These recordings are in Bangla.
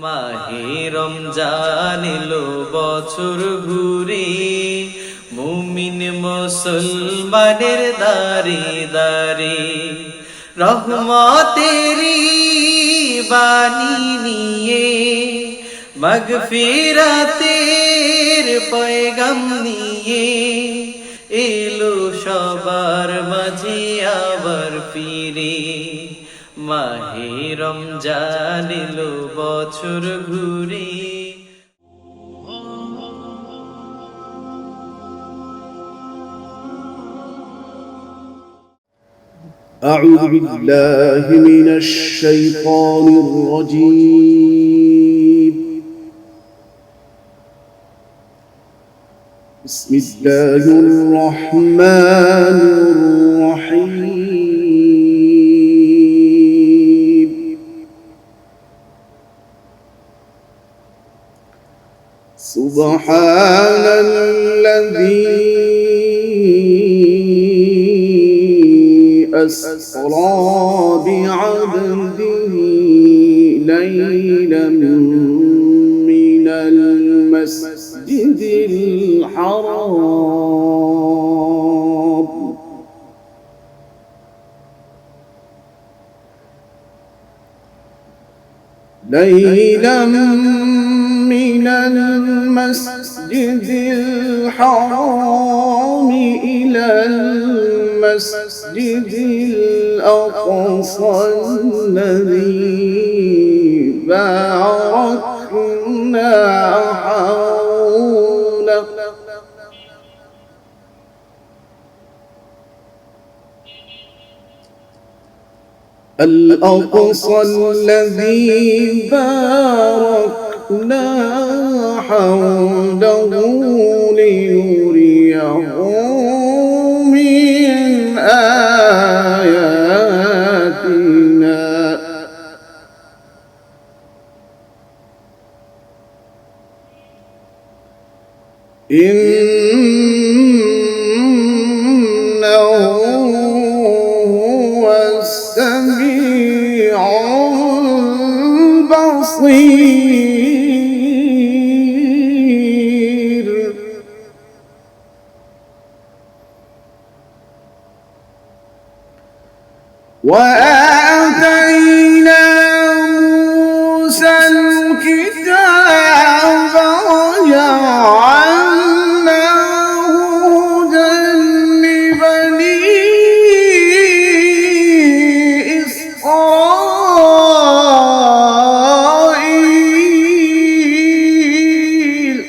মাহে রমজান এলো বছর ঘুরে, মুমিন মুসলমানের দারে দারে রহমতেরি বাণী নিয়ে, মাগফিরাতের পয়গাম নিয়ে এলো সবার মাঝে আবার ফিরে। মাহে রমজান এলো বছর ঘুরে। أعوذ بالله من الشيطان الرجيم. بسم الله الرحمن الرحيم. سبحان الذي أسرى بعبده ليلا من المسجد الحرام إلى المسجد الأقصى الذي باركنا حوله الأقصى الذي باركنا حوله ليريه من آياتنا إنه هو السميع البصير. وآتينا موسى الكتاب وجعلناه هدى لبني إسرائيل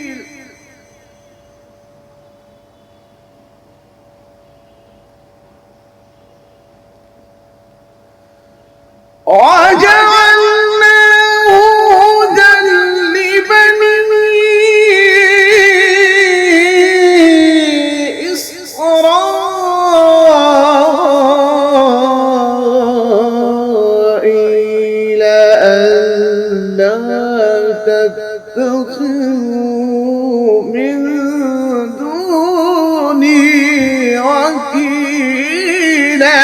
وجعلناه هدى لبني إسرائيل ألا تتخذوا من دوني وكيلا.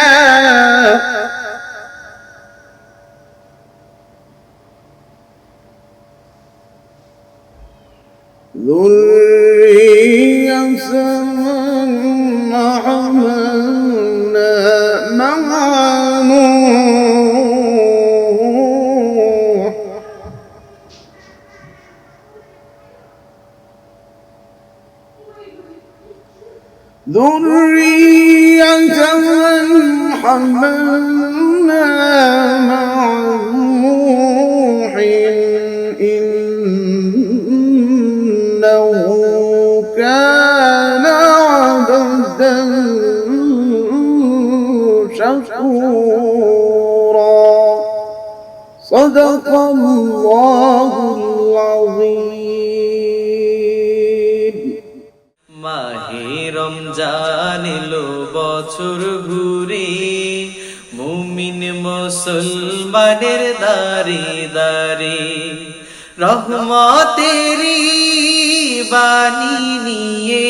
ذرية من حملنا مع نوح ذرية من حملنا مع نوح إنه كان عبدا شكورا. صدق الله العظيم. মাহে রমজান এলো বছর ঘুরে, মুমিন মুসলমানের দারে দারে রহমতেরি বাণী নিয়ে,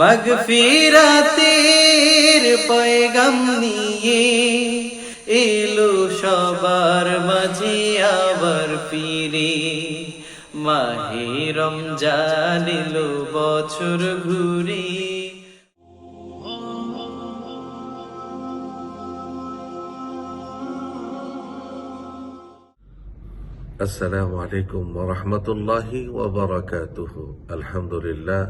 মাগফিরাতের পয়গাম নিয়ে এলো সবার মাঝে আবার ফিরে। মাহে রমজান এলো বছর ঘুরে। আসসালামু আলাইকুম ওয়া রাহমাতুল্লাহি ওয়া বারাকাতুহু। আলহামদুলিল্লাহ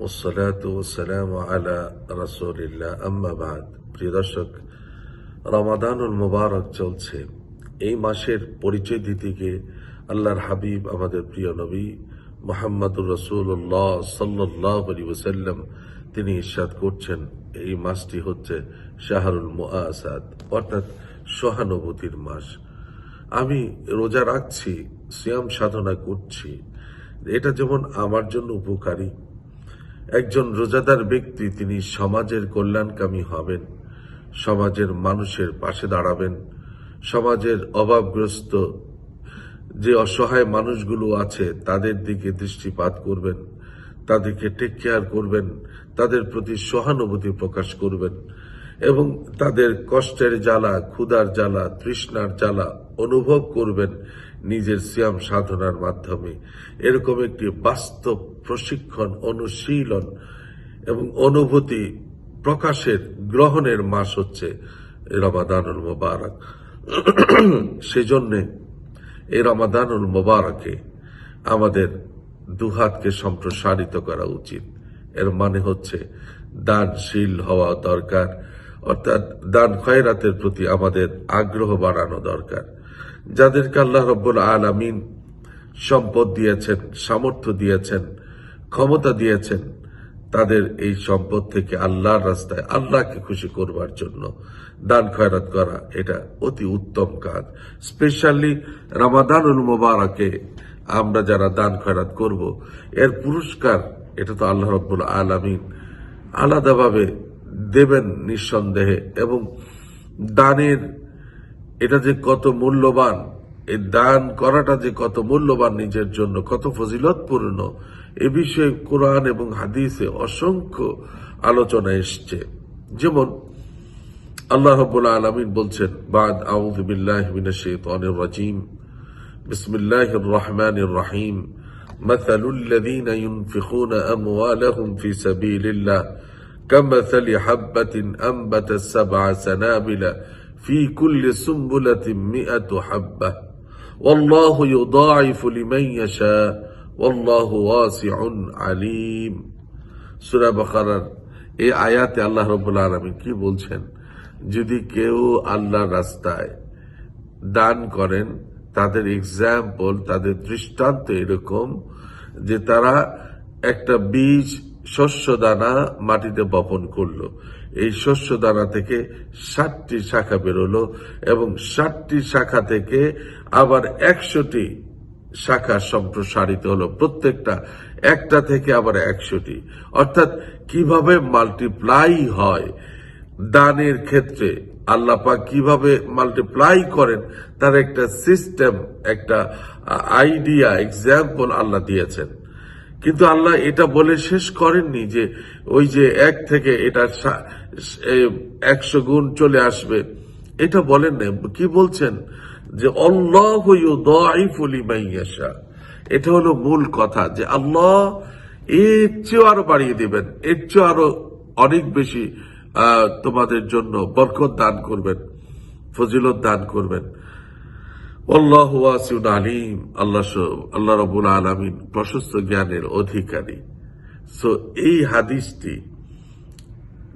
ওয়াসসালাতু ওয়াসসালামু আলা রাসূলিল্লাহ, আম্মা বাদ। প্রিয় দর্শক, রমাদানুল মুবারক চলছে। এই মাসের পরিচয় দিতে গিয়ে আল্লাহর হাবিব আমাদের প্রিয় নবী মুহাম্মদুর রাসূলুল্লাহ সাল্লাল্লাহু আলাইহি ওয়াসাল্লাম তিনি ইরশাদ করছেন, এই মাসটি হচ্ছে শাহরুল মুআসাত, অর্থাৎ সহানুভূতির মাস। আমি রোজা রাখছি, সিয়াম সাধনা করছি, এটা যেমন আমার জন্য উপকারী। একজন রোজাদার ব্যক্তি তিনি সমাজের কল্যাণকামী হবেন, সমাজের মানুষের পাশে দাঁড়াবেন, সমাজের অভাবগ্রস্ত যে অসহায় মানুষগুলো আছে তাদের দিকে দৃষ্টিপাত করবেন, তাদেরকে টেক কেয়ার করবেন, তাদের প্রতি সহানুভূতি প্রকাশ করবেন এবং তাদের কষ্টের জ্বালা, ক্ষুধার জ্বালা, তৃষ্ণার জ্বালা অনুভব করবেন নিজের সিয়াম সাধনার মাধ্যমে। এরকম একটি বাস্তব প্রশিক্ষণ, অনুশীলন এবং অনুভূতি প্রকাশের গ্রহণের মাস হচ্ছে রমাদানুল মুবারক। সেজন্যে এই রমাদানুল মুবারকে আমাদের দুহাতকে সম্প্রসারিত করা উচিত। এর মানে হচ্ছে দানশীল হওয়া দরকার, অর্থাৎ দান খয়রাতের প্রতি আমাদের আগ্রহ বাড়ানো দরকার। যাদেরকে আল্লাহ রাব্বুল আলামিন সম্পদ দিয়েছেন, সামর্থ্য দিয়েছেন, ক্ষমতা দিয়েছেন, তাদের এই সম্পদ থেকে আল্লাহর রাস্তায় আল্লাহকে খুশি করবার জন্য দান খয়রাত করা এটা অতি উত্তম কাজ। স্পেশালি রমাদানুল মুবারকে আমরা যারা দান খয়রাত করব, এর পুরস্কার এটা তো আল্লাহ রাব্বুল আলামিন আলাদাভাবে দেবেন নিঃসন্দেহে। এবং দানের এটা যে কত মূল্যবান, এই দান করাটা যে কত মূল্যবান নিজের জন্য, কত ফজিলতপূর্ণ, এ বিষয়ে কোরআন এবং হাদিসে অসংখ্য আলোচনা এসছে। যেমন আল্লাহ রাব্বুল আলামিন বলছেন, বাদ আউযু বিল্লাহি মিনাশ শাইতানির রাজীম, বিসমিল্লাহির রহমানির রহিম, মাসালুল লাযীনা ইউনফিকুনা আমওয়ালাহুম ফি সাবিলিল্লাহ কামাসালি হাববাতিন আনবাতাত সাবআ সানাবিলা ফি কুল্লি সুমবুলাতিন মিআতু হাব্বাহ ওয়াল্লাহু ইউদাঈফু লিমান ইয়াশা ওয়াল্লাহু ওয়াসিউন আলীম। সূরা বাকারার এই আয়াতে আল্লাহ রাব্বুল আলামিন কি বলছেন? যদি কেউ আল্লাহর রাস্তায় দান করেন, তাদের এক্সাম্পল, তাদের দৃষ্টান্ত এরকম যে তারা একটা বীজ, শস্য দানা মাটিতে বপন করলো, এই শস্য দানা থেকে 60টি শাখা বেরোলো এবং 60টি শাখা থেকে আবার 100টি শাখা সম্প্রসারিত হলো, প্রত্যেকটা একটা থেকে আবার 100টি। অর্থাৎ কিভাবে মাল্টিপ্লাই হয় দানের ক্ষেত্রে, আল্লাহ পাক কিভাবে মাল্টিপ্লাই করেন তার একটা সিস্টেম, একটা আইডিয়া, এক্সাম্পল আল্লাহ দিয়েছেন। কিন্তু আল্লাহ এটা বলে শেষ করেননি যে ওই যে 1 থেকে এটা 100 গুণ চলে আসবে, এটা বলেন না। কি বলছেন? যে আল্লাহু ইউদাঈফু লিমান ইয়াশা। এটা হলো মূল কথা, যে আল্লাহ এর চেয়ে আরো বাড়িয়ে দিবেন, এর চেয়ে আরো অনেক বেশি তোমাদের জন্য বরকত দান করবেন, ফজিলত দান করবেন। আল্লাহু ওয়াসিউন আলীম। আল্লাহ রাব্বুল আলামিন প্রশস্ত জ্ঞানের অধিকারী। সো এই হাদিসটি,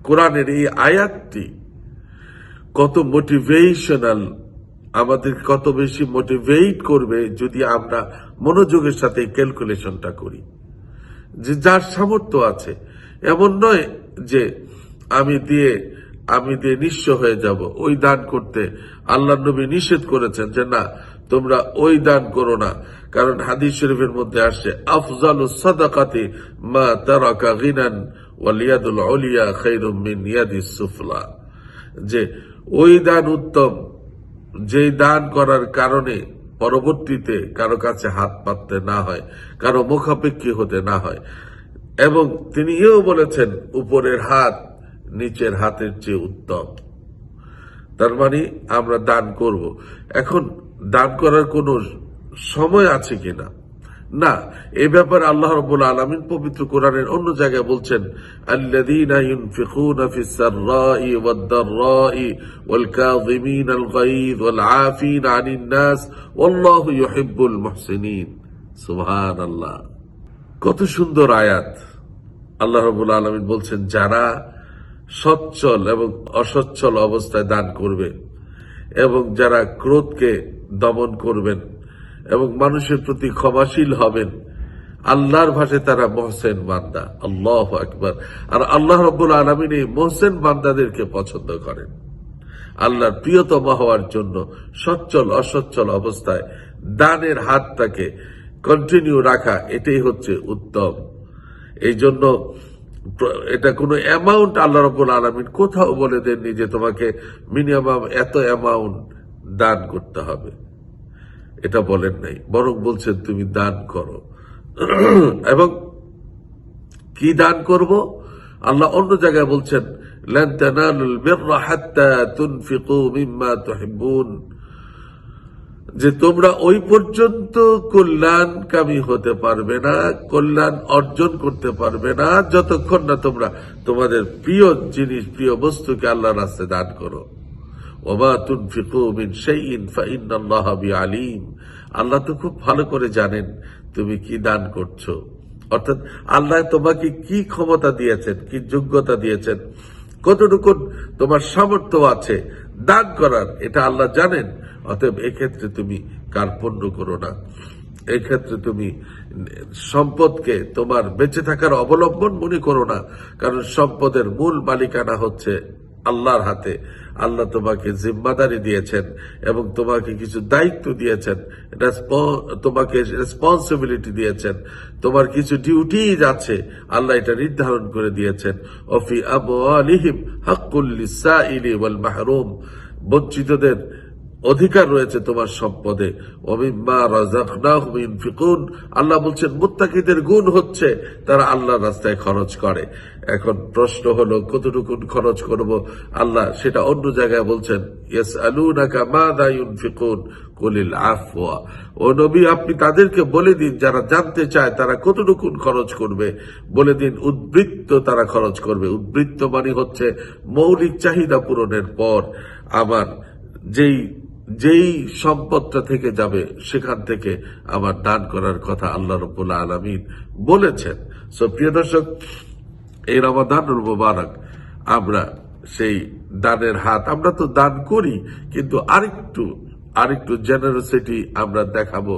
কোরআনের এই আয়াতটি কত মোটিভেশনাল, আমাদের কত বেশি মোটিভেট করবে যদি আমরা মনোযোগের সাথে ক্যালকুলেশনটা করি। যে যার সামর্থ্য আছে, এমন নয় যে আমি দিয়ে নিঃস্ব হয়ে যাব। ওই দান করতে আল্লাহ নবী নিষেধ করেছেন যে না, তোমরা ওই দান করো না, কারণ হাদিস শরীফের মধ্যে আসছে আফজালুস সাদাকাতি মা তারাকা গিনান ওয়াল ইয়াদুল উলিয়া খায়রুম মিন ইয়াদিস সুফলা। যে ওই দান উত্তম যে দান করার কারণে পরবর্তীতে কারো কাছে হাত পাততে না হয়, কারো মুখাপেক্ষী হতে না হয়। এবং তিনি এও বলেছেন উপরের হাত নিচের হাতের চেয়ে উত্তম। তার মানে আমরা দান করব। এখন দান করার কোনো সময় আছে কিনা? না, এই ব্যাপারে আল্লাহ রাব্বুল আলামিন পবিত্র কোরআনের অন্য জায়গায় বলছেন, আল্লাযীনা ইউনফিকুনা ফিস সাররাই ওয়াদ দাররাই ওয়াল কাযিমিনাল গায়য ওয়াল আফিনা আনিন নাস ওয়াল্লাহু ইউহিব্বুল মুহসিনিন। সুবহানাল্লাহ, কত সুন্দর আয়াত। আল্লাহ রাব্বুল আলামিন বলছেন, যারা সচ্ছল এবং অসচ্ছল অবস্থায় দান করবে এবং যারা ক্রোধকে দমন করবেন এবং মানুষের প্রতি ক্ষমাশীল হবেন, আল্লাহর ভাষায় তারা মহসেন বান্দা। আল্লাহু আকবার। আর আল্লাহ রাব্বুল আলামিন এই মহসেন বান্দাদেরকে পছন্দ করেন। আল্লাহর প্রিয়তম হওয়ার জন্য সচ্ছল অসচ্ছল অবস্থায় দানের হাতটাকে কন্টিনিউ রাখা, এটাই হচ্ছে উত্তম। এই জন্য এটা কোনো অ্যামাউন্ট আল্লাহ রাব্বুল আলামিন কোথাও বলে দেননি যে তোমাকে মিনিমাম এত অ্যামাউন্ট দান করতে হবে, এটা বলেন নাই। বরং বলছেন তুমি দান করো। এবং কি দান করব? আল্লাহ অন্য জায়গায় বলছেন, লান তানালুল বিররা হাত্তা তুনফিকু মিম্মা তুহিব্বুন, যে তোমরা ওই পর্যন্ত কল্যাণকামী হতে পারবে না, কল্যাণ অর্জন করতে পারবে না, যতক্ষণ না তোমরা তোমাদের প্রিয় জিনিস, প্রিয় বস্তুকে আল্লাহর রাস্তায় দান করো। ওমা তুনফিকু মিন শাইইন ফাইন্নাল্লাহা বিআলিম, আল্লাহ তো খুব ভালো করে জানেন তুমি কি দান করছো। অর্থাৎ আল্লাহ তোমাকে কি ক্ষমতা দিয়েছেন, কি যোগ্যতা দিয়েছেন, কতটুকু তোমার সামর্থ্য আছে দান করার, এটা আল্লাহ জানেন। অতএব এক্ষেত্রে তুমি কার্পণ্য করো না, এক্ষেত্রে তুমি সম্পদকে তোমার বেঁচে থাকার অবলম্বন মনে করো না, কারণ সম্পদের মূল মালিকানা হচ্ছে আল্লাহর হাতে। আল্লাহ তোমাকে জিম্মাদারি দিয়েছেন এবং তোমাকে কিছু দায়িত্ব দিয়েছেন, তোমাকে রেসপন্সিবিলিটি দিয়েছেন, তোমার কিছু ডিউটিজ আছে, আল্লাহ এটা নির্ধারণ করে দিয়েছেন। ওয়াফি আমওয়ালিহিম হাক্কুল লিসাইলি ওয়াল মাহরুম, বঞ্চিতদের অধিকার রয়েছে তোমার সম্পদে। ওমিম্মা রাযাকনাহুম ইউনফিকুন, আল্লাহ বলছেন মুত্তাকিদের গুণ হচ্ছে তারা আল্লাহর রাস্তায় খরচ করে। এখন প্রশ্ন হলো কতটুকু খরচ করব? আল্লাহ সেটা অন্য জায়গায় বলছেন, ইয়াসআলুনাকা মাযা ইউনফিকুন কুলিল আফওয়া, ও নবী আপনি তাদেরকে বলে দিন যারা জানতে চায় তারা কতটুকু খরচ করবে, বলে দিন উদ্বৃত্ত তারা খরচ করবে। উদ্বৃত্ত মানে হচ্ছে মৌলিক চাহিদা পূরণের পর আমার যেই সম্পদটা থেকে যাবে সেখান থেকে আমার দান করার কথা আল্লাহ রাব্বুল আলামিন বলেছেন। সো প্রিয় দর্শক, এই রমাদানুল মুবারক আমরা সেই দানের হাত, আমরা তো দান করি কিন্তু আরেকটু জেনারসিটি আমরা দেখাবো,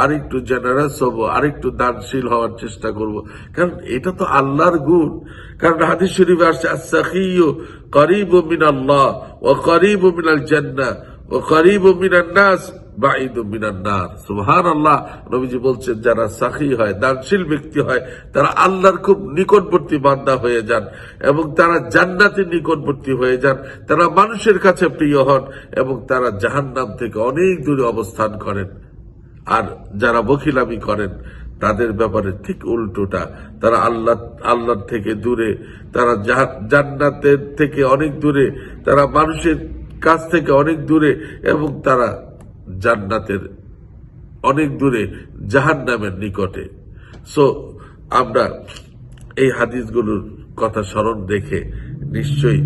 আরেকটু জেনারাস হবো, আরেকটু দানশীল হওয়ার চেষ্টা করব, কারণ এটা তো আল্লাহর গুণ। কারণ হাদিস শরীফে আসছে, আস-সাখিয়্যু করিবুম মিনাল্লাহ ওয়া করিবুম মিনাল জান্নাহ ওয়া করিবুম মিনান নাস বাঈদুম মিনান নার। সুবহানাল্লাহ, নবীজি বলছেন যারা সাখী হয়, দানশীল ব্যক্তি হয়, তারা আল্লাহর খুব নিকটবর্তী বান্দা হয়ে যান এবং তারা জান্নাতের নিকটবর্তী হয়ে যান, তারা মানুষের কাছে প্রিয় হন এবং তারা জাহান্নাম থেকে অনেক দূরে অবস্থান করেন। আর যারা বখিলামি করেন তাদের ব্যাপারে ঠিক উল্টোটা, তারা আল্লাহর থেকে দূরে, তারা জান্নাতের থেকে অনেক দূরে, তারা মানুষের কাছ থেকে অনেক দূরে এবং তারা জান্নাতের অনেক দূরে, জাহান্নামের নিকটে। সো আমরা এই হাদিসগুলোর কথা স্মরণ রেখে নিশ্চয়ই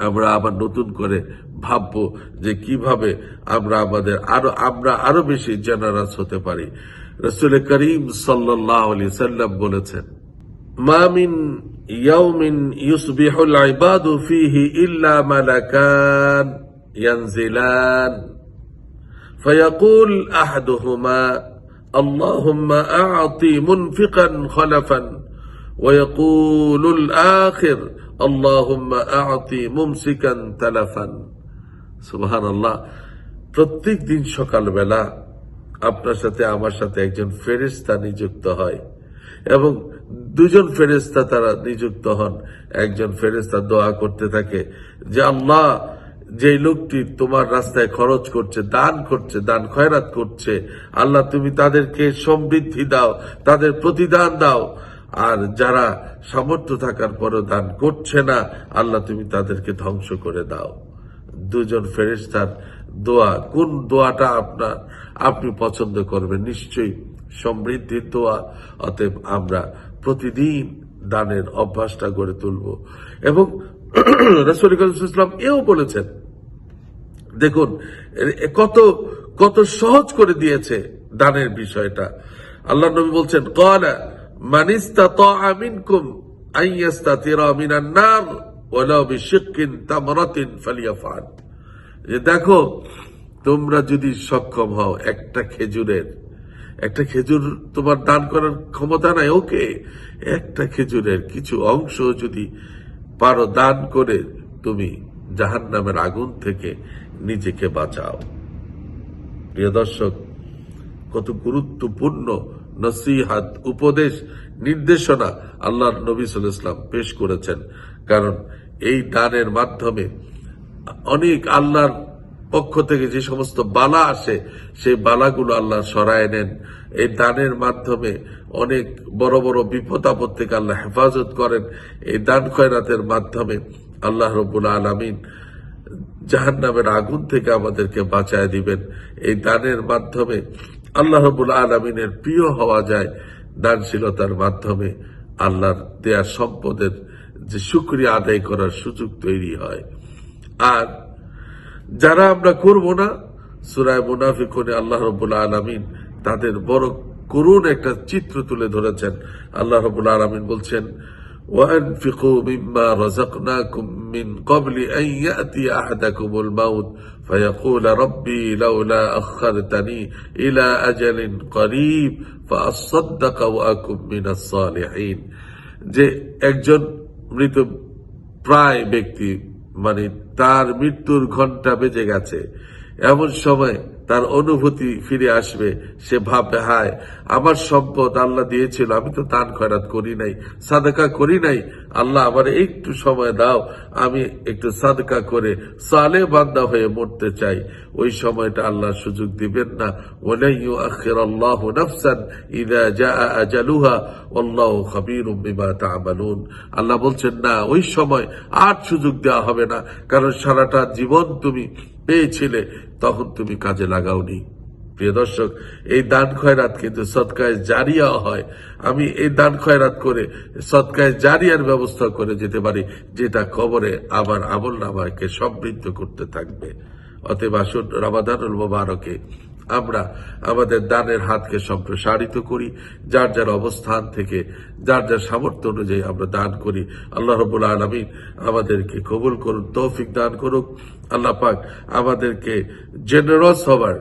আমরা আবার নতুন করে ভাববো যে কিভাবে আমরা আরো বেশি জেনারাস হতে পারি। রাসূল করিম সাল্লাল্লাহু আলাইহি সাল্লাম বলেছেন, মা মিন ইয়াউমিন ইউসবিহুল ইবাদু ফীহি ইল্লা মালাকান ইয়ানজিলান فيقول أحدهما اللهم أعطي منفقا خلفا ويقول الآخر اللهم أعطي ممسكا تلفا। সুবহান আল্লাহ। প্রত্যেক দিন সকালবেলা আপনার সাথে আমার সাথে একজন ফেরেশতা নিযুক্ত হয় এবং দুজন ফেরেশতা তারা নিযুক্ত হন। একজন ফেরেশতা দোয়া করতে থাকে যে আল্লাহ, যে লোকটি তোমার রাস্তায় খরচ করছে, দান খয়রাত করছে, আল্লাহ তুমি তাদেরকে সমৃদ্ধি দাও, তাদের প্রতিদান দাও। আর যারা সামর্থ্য থাকার পরও দান করছে না, আল্লাহ তুমি তাদেরকে ধ্বংস করে দাও। দুজন ফেরেশতার দোয়া, কোন দোয়াটা আপনি পছন্দ করবেন? নিশ্চয়ই সমৃদ্ধির দোয়া। অতএব আমরা প্রতিদিন দানের অভ্যাসটা গড়ে তুলব। এবং রাসূল করিম সাল্লাল্লাহু আলাইহি ওয়াসাল্লাম এও বলেছেন, দেখুন কত কত সহজ করে দিয়েছে দানের বিষয়টা। আল্লাহ নবী বলছেন, ক্বালা মান ইসতাতাআ মিনকুম আন ইস্তাতিরা মিনান নার ওয়ালাউ বিশিক্কিন তামরাতিন ফালিয়াফআল। যে দেখো, তোমরা যদি সক্ষম হও, একটা খেজুর তোমার দান করার ক্ষমতা নাই, ওকে, একটা খেজুরের কিছু অংশ যদি পারো দান করে তুমি জাহান্নামের আগুন থেকে নিজেকে বাঁচাও। প্রিয় দর্শক, কত গুরুত্বপূর্ণ নসিহাত, উপদেশ, নির্দেশনা আল্লাহর নবী সাল্লাল্লাহু আলাইহি ওয়াসাল্লাম পেশ করেছেন। কারণ এই দানের মাধ্যমে অনেক আল্লাহর পক্ষ থেকে যে সমস্ত বালা আসে, সেই বালাগুলো আল্লাহ সরায় নেন। এই দানের মাধ্যমে অনেক বড় বড় বিপদ আপদ থেকে আল্লাহ হেফাজত করেন। এই দান খয়রাতের মাধ্যমে আল্লাহ রাব্বুল আলামিন জাহান্নামের আগুন থেকে আমাদেরকে বাঁচায় দিবেন। এই দানের মাধ্যমে আল্লাহ রাব্বুল আলামিনের প্রিয় হওয়া যায়। দানশীলতার মাধ্যমে আল্লাহর দেয়া সম্পদের যে শুকরিয়া আদায় করার সুযোগ তৈরি হয়। আর যারা আমরা করব না, সূরা মুনাফিকুনে আল্লাহ রাব্বুল আলামিন তাদের বড় করুণ একটা চিত্র তুলে ধরেছেন। আল্লাহ রাব্বুল আলামিন বলছেন, وأنفقوا مما رزقناكم من قبل أن يأتي أحدكم الموت فيقول ربي لولا أخرتني إلى أجل قريب فأصدق وأكن من الصالحين। যে একজন মৃত প্রায় ব্যক্তি, মানে তার মৃত্যুর ঘন্টা বেজে গেছে, এমন সময় তার অনুভূতি ফিরে আসবে। সে ভাববে, হায়, আমার সম্পদ আল্লাহ দিয়েছিল, আমি তো দান খয়রাত করি নাই, সাদকা করি নাই। আল্লাহ আমার একটু সময় দাও, আমি একটু সাদকা করে সালেহ বান্দা হয়ে মরতে চাই। ওই সময়টা আল্লাহ সুযোগ দিবেন না। ওয়ালা ইউআখিরুল্লাহু নাফসান ইযা জাআ আজালুহা ওয়াল্লাহু খাবীরুম বিমা তা'মালুন। আল্লাহ বলছেন, না, ওই সময় আর সুযোগ দেওয়া হবে না, কারণ সারাটা জীবন তুমি পেয়েছিলে, তখন তুমি কাজে লাগাওনি। প্রিয় দর্শক, এই দান খয়রাত কিন্তু সদকায়ে জারিয়া হয়। আমি এই দান খয়রাত করে সদকায়ে জারিয়ার ব্যবস্থা করে যেতে পারি, যেটা কবরে আবার আমলনামাকে সমৃদ্ধ করতে থাকবে। অতএব আসুন, রমাদানুল মুবারকে আমরা আমাদের দানের হাতকে সম্প্রসারিত করি। যার যার অবস্থান থেকে, যার যার সামর্থ্য অনুযায়ী আমরা দান করি। আল্লাহ রাব্বুল আলামিন আমাদেরকে কবুল করুন, তৌফিক দান করুক। আল্লাহ পাক আমাদেরকে জেনারস হবার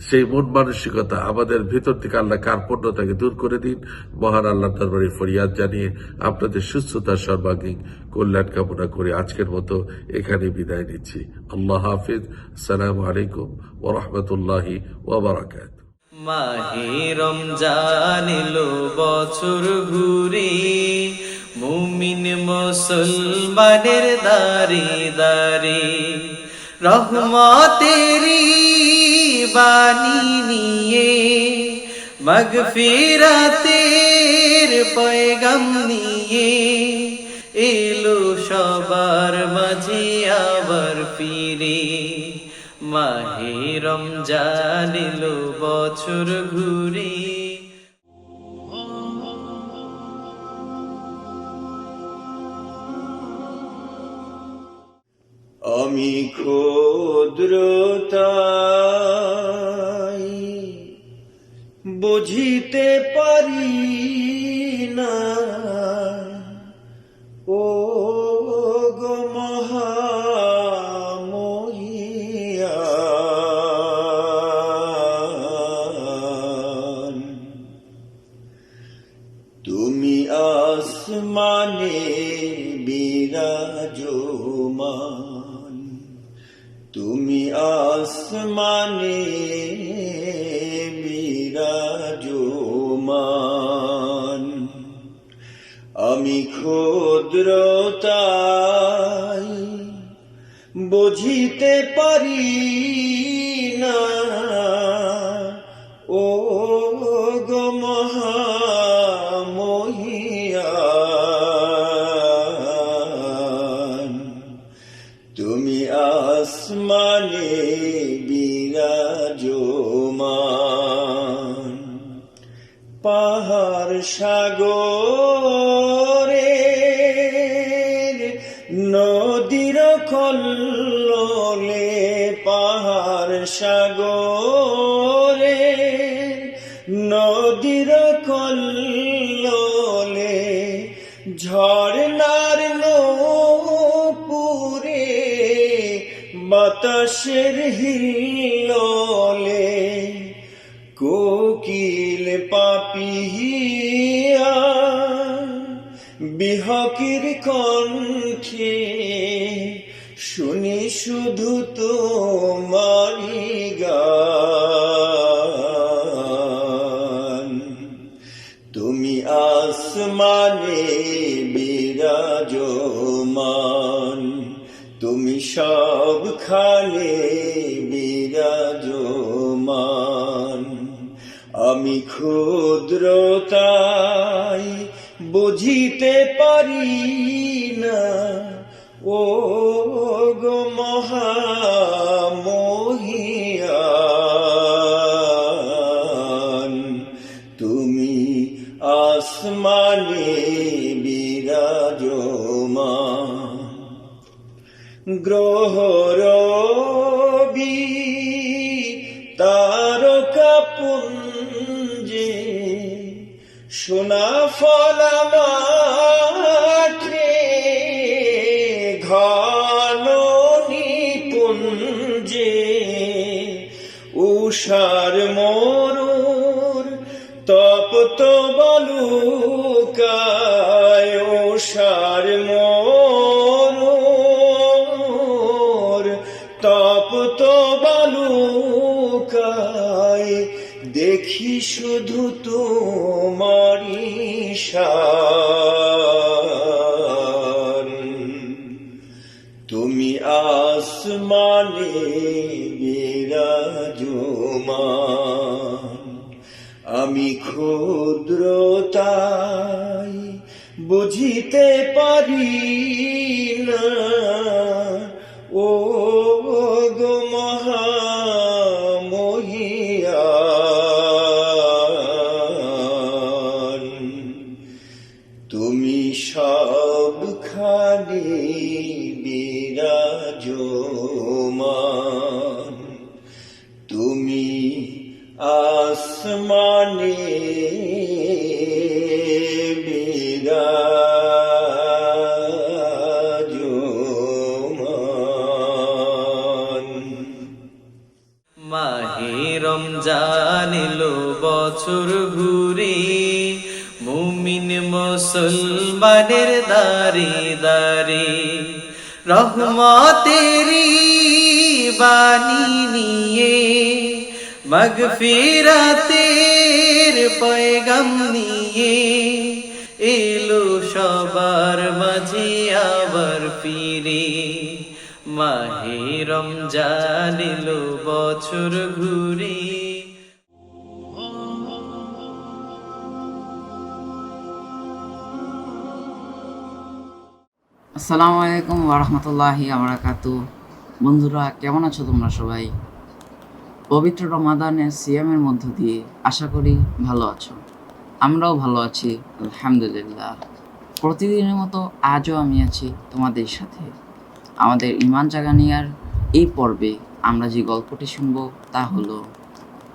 সেই মন মানসিকতা আমাদের ভিতর থেকে আল্লাহ কার্পণ্যতাকে দূর করে দিন। মহান আল্লাহ দরবারে ফরিয়াদ জানিয়ে আপনাদের সুস্থতা, সর্বাঙ্গীন কল্যাণ কামনা করে আজকের মতো এখানে বিদায় নিচ্ছি। আল্লাহ হাফিজ। আসসালামু আলাইকুম ওয়া রাহমাতুল্লাহি ওয়া বারাকাতুহু। মাহে রমজান এলো বছর ঘুরে, মুমিন মুসলমানের দারে দারে রহমতেরি বাণী নিয়ে, মাগফিরাতের পয়গাম নিয়ে এলো সবার মাঝে আবার ফিরে। মাহে রমজান এলো বছর ঘুরে। আমি ক্ষুদ্রতাই বুঝিতে পারি না, ও গো মহামহিয়ান। তুমি আসমানে বিরাজমান, তুমি আসমানে বিরাজমান। আমি ক্ষুদ্রতাই বুঝিতে পারি না, ও গো মহামহিয়ান। তুমি আসমান পাহাড় সাগরে নদীর কল্লোলে, পাহাড় সাগরে নদীর কল্লোলে, ঝর্ণার নূপুরে বাতাসের হিল্লোলে, কোকিল পাপিয়া বিহকির কণ্ঠে শুনি শুধু তোমারি গান। তুমি আসমানে বিরাজমান, তুমি সবখানে বিরাজমান। আমি ক্ষুদ্রতাই বুঝিতে পারি না, ও গো মহামহিয়ান। তুমি আসমানে বিরাজমান। গ্রহ রবি তারকা পুঞ্জে, সোনা ফলা মাঠে ঘন নিপুঞ্জে, উষার মরুর তপ্ত বালুকায়, উষার মরুর তপ্ত বালুকায়, দেখি শুধু তোমারি শান। তুমি আসমানে বিরাজমান। আমি ক্ষুদ্রতাই বুঝিতে পারি না, ও গো মহামহিয়ান। তুমি সবখানে বিরাজমান। তুমি আসমানে বিরাজমান। মাহে রমজান এলো বছর ঘুরে, মুমিন মুসলমানের দারে দারে, রহমতেরি বাণী নিয়ে, মাগফিরাতের পয়গাম নিয়ে, এলো সবার মাঝে আবার ফিরে। মাহে রমজান এলো বছর ঘুরে। আসসালামু আলাইকুম ওয়ারাহমাতুল্লাহি ওয়াবারাকাতু। বন্ধুরা, কেমন আছো তোমরা সবাই? পবিত্র রমাদানের সিয়ামের মধ্য দিয়ে আশা করি ভালো আছো। আমরাও ভালো আছি, আলহামদুলিল্লাহ। প্রতিদিনের মতো আজও আমি আছি তোমাদের সাথে। আমাদের ঈমান জাগানিয়ার এই পর্বে আমরা যে গল্পটি শুনবো তা হলো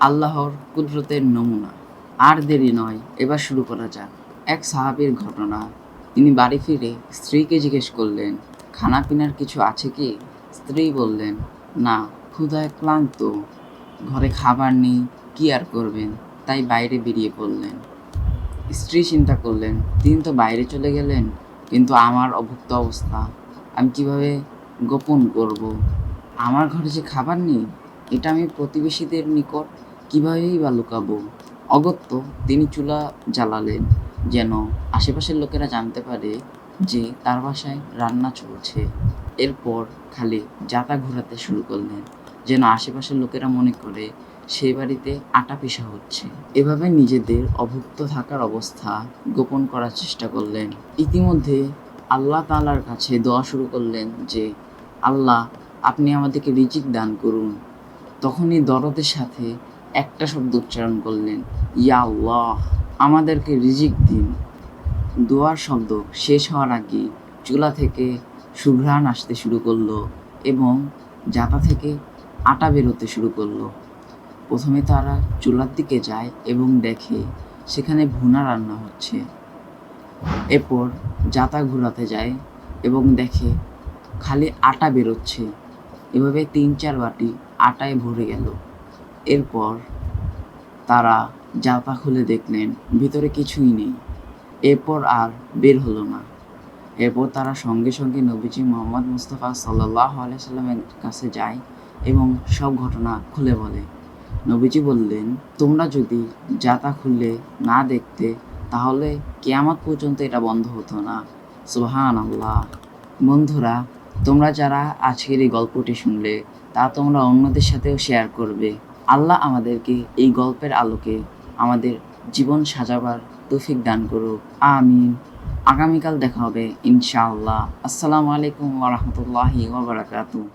আল্লাহর কুদরতের নমুনা। আর দেরি নয়, এবার শুরু করা যাক। এক সাহাবীর ঘটনা। তিনি বাড়ি ফিরে স্ত্রীকে জিজ্ঞেস করলেন, খানা পিনার কিছু আছে কি? স্ত্রী বললেন, না, ক্ষুধায় ক্লান্ত, ঘরে খাবার নেই, কি আর করবেন, তাই বাইরে বেরিয়ে পড়লেন। স্ত্রী চিন্তা করলেন, তিনি তো বাইরে চলে গেলেন, কিন্তু আমার অভুক্ত অবস্থা আমি কিভাবে গোপন করব? আমার ঘরে যে খাবার নেই, এটা আমি প্রতিবেশীদের নিকট কীভাবেই বা লুকাবো? অগত্য তিনি চুলা জ্বালালেন, যেন আশেপাশের লোকেরা জানতে পারে যে তার বাসায় রান্না চলছে। এরপর খালি জাতা ঘোরাতে শুরু করলেন, যেন আশেপাশের লোকেরা মনে করে সেই বাড়িতে আটা পিষা হচ্ছে। এভাবে নিজেদের অভুক্ত থাকার অবস্থা গোপন করার চেষ্টা করলেন। ইতিমধ্যে আল্লাহ তাআলার কাছে দোয়া শুরু করলেন যে, আল্লাহ, আপনি আমাদেরকে রিজিক দান করুন। তখনই দরদের সাথে একটা শব্দ উচ্চারণ করলেন, ইয়া আল্লাহ। আমাদেরকে রিজিক দিন। দোয়ার শব্দ শেষ হওয়ার আগে চুলা থেকে সুঘ্রাণ আসতে শুরু করলো এবং জাতা থেকে আটা বেরোতে শুরু করলো। প্রথমে তারা চুলার দিকে যায় এবং দেখে সেখানে ভুনা রান্না হচ্ছে। এরপর জাতা ঘোরাতে যায় এবং দেখে খালি আটা বেরোচ্ছে। এভাবে ৩-৪ বাটি আটায় ভরে গেল। এরপর তারা জাতা খুলে দেখলেন ভিতরে কিছুই নেই। এরপর আর বের হলো না। এরপর তারা সঙ্গে সঙ্গে নবীজি মোহাম্মদ মুস্তাফা সাল্লাল্লাহু আলাইহি সাল্লামের কাছে যায় এবং সব ঘটনা খুলে বলে। নবীজি বললেন, তোমরা যদি জাতা খুলে না দেখতে তাহলে কিয়ামত পর্যন্ত এটা বন্ধ হতো না। সুবহানাল্লাহ। বন্ধুরা, তোমরা যারা আজকের এই গল্পটি শুনলে তা তোমরা অন্যদের সাথেও শেয়ার করবে। আল্লাহ আমাদেরকে এই গল্পের আলোকে আমাদের জীবন সাজাবার তৌফিক দান করুক। আমিন। আগামীকাল দেখা হবে ইনশাআল্লাহ। আসসালামু আলাইকুম ওয়া রাহমাতুল্লাহি ওয়া বারাকাতুহু।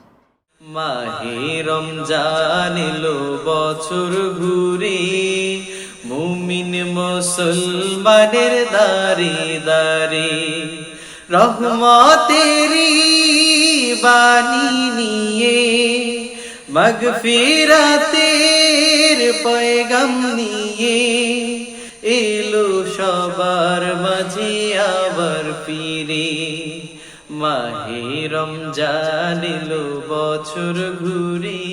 মাহে রমজান এলো বছর ঘুরে, মুমিন মুসলমানের দারে দারে রহমতেরি বাণী নিয়ে, মাগফিরাতের পয়গাম নিয়ে এলো সবার মাঝে আবার ফিরে। মাহে রমজান এলো বছর ঘুরে।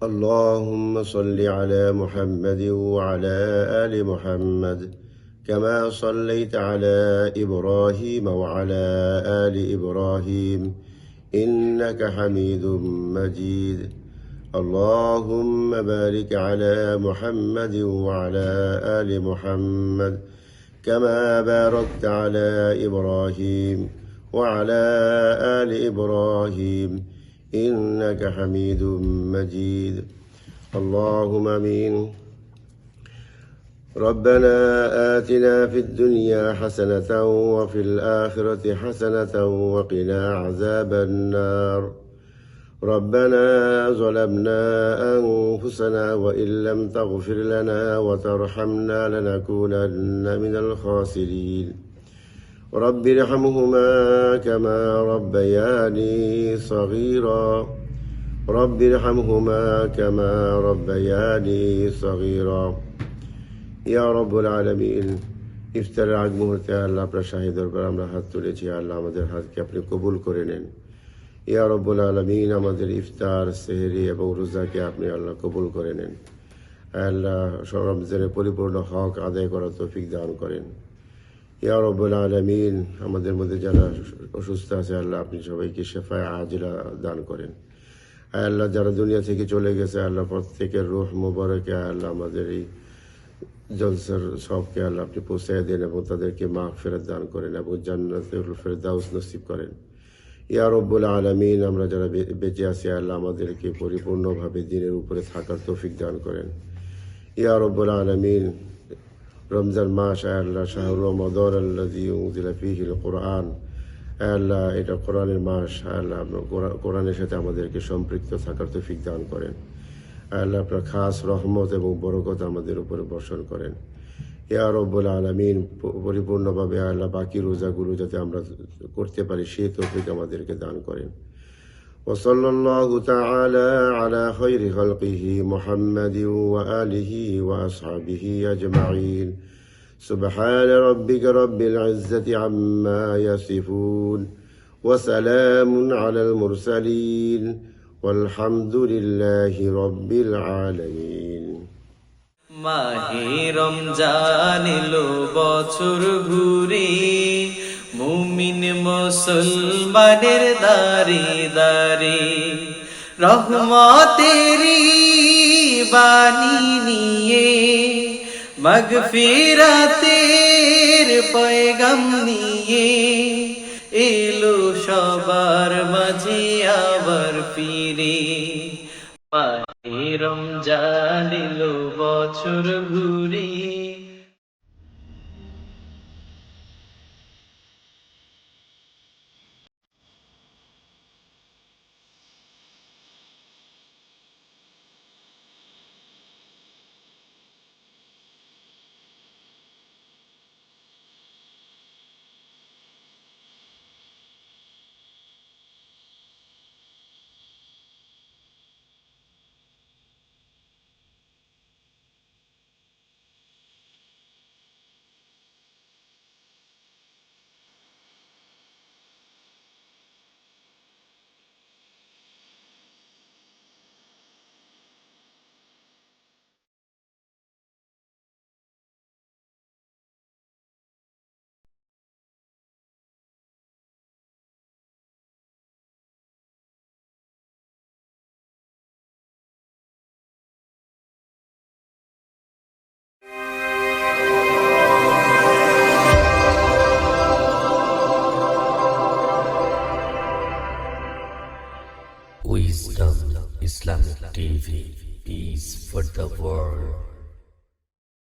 اللهم صل على محمد وعلى آل محمد كما صليت على إبراهيم وعلى آل إبراهيم إنك حميد مجيد. اللهم بارك على محمد وعلى آل محمد كما باركت على إبراهيم وعلى آل إبراهيم إنك حميد مجيد. اللهم آمين. ربنا آتنا في الدنيا حسنة وفي الآخرة حسنة وقنا عذاب النار. ربنا ظلمنا أنفسنا وإن لم تغفر لنا وترحمنا لنكونن من الخاسرين. رب ارحمهما كما ربياني صغيرا. رب ارحمهما كما ربياني صغيرا. ইয়া রব্বুল আলামিন, ইফতারের আগ মুহূর্তে আল্লাহ আপনার শাহী দরবার আমরা হাত তুলেছি। আল্লাহ আমাদের হাতকে আপনি কবুল করে নেন। ইয়া রব্বুল আলামিন, আমাদের ইফতার, সেহরি এবং রোজাকে আপনি আল্লাহ কবুল করে নেন। আল্লাহ রমজানের পরিপূর্ণ হক আদায় করার তৌফিক দান করেন। ইয়া রব্বুল আলামিন, আমাদের মধ্যে যারা অসুস্থ আছে আল্লাহ আপনি সবাইকে শেফায়ে আজিলা দান করেন। আল্লাহ যারা দুনিয়া থেকে চলে গেছে আল্লাহ প্রত্যেকের রূহ মুবারকে আল্লাহ আমাদের এই জলসার সবকে আল্লাহ আপনি পৌঁছায় দেন এবং তাদেরকে মাগফিরাত দান করেন এবং জান্নাতুল ফেরদাউস নসিব করেন। ইয়া রব্বুল আলামিন, আমরা যারা বেঁচে আছি আল্লাহ আমাদেরকে পরিপূর্ণভাবে দিনের উপরে থাকার তৌফিক দান করেন। ইয়া রব্বুল আলামিন, রমজান মাস আল্লাহ শাহরু রমাদান আল্লাযী উনজিলা ফীহিল কুরআন, আল্লাহ এটা কোরআনের মাস। আল্লাহ কোরআনের সাথে আমাদেরকে সম্পৃক্ত থাকার তৌফিক দান করেন। আল্লাহ আপনার খাস রহমত এবং বরকত আমাদের উপরে বর্ষণ করেন। ইয়া রব্বুল আলামিন, পরিপূর্ণভাবে আল্লাহ বাকি রোজাগুলো যাতে আমরা করতে পারি সেই তৌফিক আমাদেরকে দান করেন। ওয়াসাল্লাল্লাহু তাআলা আলা খায়রি খালকিহি মুহাম্মাদিন ওয়া আলিহি ওয়া আসহাবিহি আজমাইন। সুবহান রাব্বিকা রাব্বিল ইজ্জাতি আম্মা ইয়াসিফুন ওয়া সালামুন আলাল মুরসালিন ওয়ালহামদুলিল্লাহি রাব্বিল আলামিন। মাহে রমজান এলো বছর ঘুরে, মুমিন মুসলমানের দারে দারে রহমতেরি বাণী নিয়ে, মাগফিরাতের পয়গাম নিয়ে এলো সবার মাঝে আবার ফিরে। মাহে রমজান এলো বছর ঘুরে। Wisdom Islamic TV. Peace for the world.